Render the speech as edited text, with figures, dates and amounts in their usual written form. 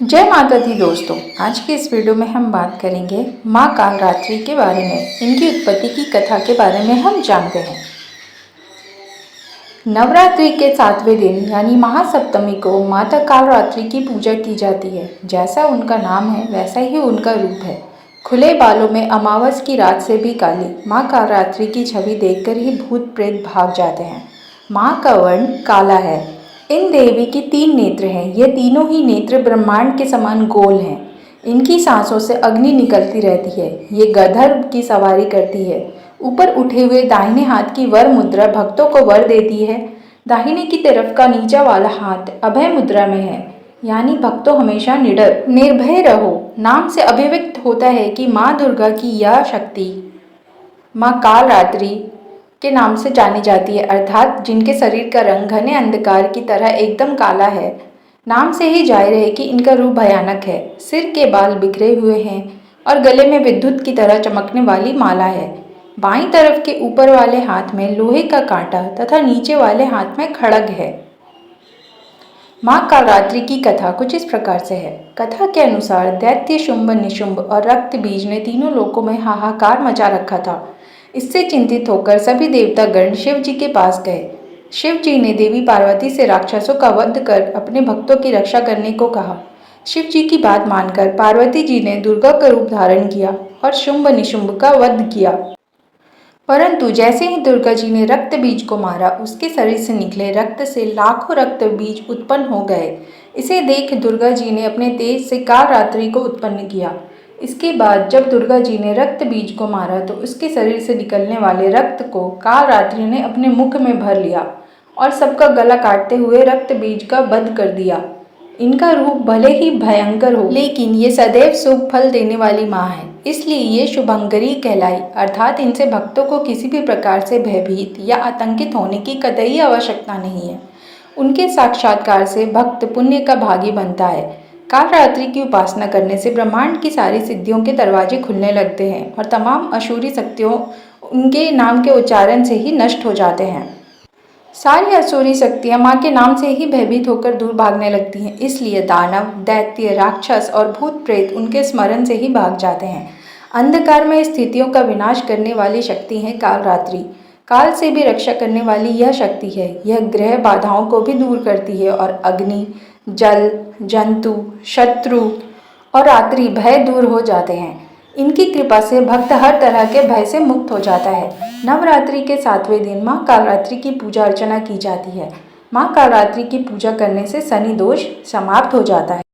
जय माता दी दोस्तों। आज के इस वीडियो में हम बात करेंगे माँ कालरात्रि के बारे में। इनकी उत्पत्ति की कथा के बारे में हम जानते हैं। नवरात्रि के 7वें दिन यानी महासप्तमी को माता कालरात्रि की पूजा की जाती है। जैसा उनका नाम है वैसा ही उनका रूप है। खुले बालों में अमावस की रात से भी काली माँ कालरात्रि की छवि देखकर ही भूत प्रेत भाग जाते हैं। माँ का वर्ण काला है। इन देवी की 3 नेत्र हैं। ये तीनों ही नेत्र ब्रह्मांड के समान गोल हैं। इनकी सांसों से अग्नि निकलती रहती है। ये गधर्व की सवारी करती है। ऊपर उठे हुए दाहिने हाथ की वर मुद्रा भक्तों को वर देती है। दाहिने की तरफ का नीचा वाला हाथ अभय मुद्रा में है, यानी भक्तों हमेशा निडर निर्भय रहो नाम से अभिव्यक्त होता है कि माँ दुर्गा की यह शक्ति माँ कालरात्रि के नाम से जानी जाती है, अर्थात जिनके शरीर का रंग घने अंधकार की तरह एकदम काला है। नाम से ही जाहिर है कि इनका रूप भयानक है। सिर के बाल बिखरे हुए हैं और गले में विद्युत की तरह चमकने वाली माला है। बाईं तरफ के ऊपर वाले हाथ में लोहे का कांटा तथा नीचे वाले हाथ में खड़ग है। माँ कालरात्रि की कथा कुछ इस प्रकार से है। कथा के अनुसार दैत्य शुंभ, निशुंभ और रक्त बीज ने तीनों लोकों में हाहाकार मचा रखा था। इससे चिंतित होकर सभी देवतागण शिव जी के पास गए। शिव जी ने देवी पार्वती से राक्षसों का वध कर अपने भक्तों की रक्षा करने को कहा। शिव जी की बात मानकर पार्वती जी ने दुर्गा का रूप धारण किया और शुंभ निशुंभ का वध किया। परंतु जैसे ही दुर्गा जी ने रक्त बीज को मारा, उसके शरीर से निकले रक्त से लाखों रक्त बीज उत्पन्न हो गए। इसे देख दुर्गा जी ने अपने तेज से कालरात्रि को उत्पन्न किया। इसके बाद जब दुर्गा जी ने रक्त बीज को मारा तो उसके शरीर से निकलने वाले रक्त को कालरात्रि ने अपने मुख में भर लिया और सबका गला काटते हुए रक्त बीज का वध कर दिया। इनका रूप भले ही भयंकर हो, लेकिन ये सदैव शुभ फल देने वाली माँ है, इसलिए ये शुभंकरी कहलाई, अर्थात इनसे भक्तों को किसी भी प्रकार से भयभीत या आतंकित होने की कतई आवश्यकता नहीं है। उनके साक्षात्कार से भक्त पुण्य का भागी बनता है। कालरात्रि की उपासना करने से ब्रह्मांड की सारी सिद्धियों के दरवाजे खुलने लगते हैं और तमाम असुरी शक्तियों उनके नाम के उच्चारण से ही नष्ट हो जाते हैं। सारी असुरी शक्तियाँ माँ के नाम से ही भयभीत होकर दूर भागने लगती हैं, इसलिए दानव, दैत्य, राक्षस और भूत प्रेत उनके स्मरण से ही भाग जाते हैं। अंधकार में स्थितियों का विनाश करने वाली शक्ति है कालरात्रि। काल से भी रक्षा करने वाली यह शक्ति है। यह ग्रह बाधाओं को भी दूर करती है और अग्नि, जल, जंतु, शत्रु और रात्रि भय दूर हो जाते हैं। इनकी कृपा से भक्त हर तरह के भय से मुक्त हो जाता है। नवरात्रि के 7वें दिन माँ कालरात्रि की पूजा अर्चना की जाती है। माँ कालरात्रि की पूजा करने से शनि दोष समाप्त हो जाता है।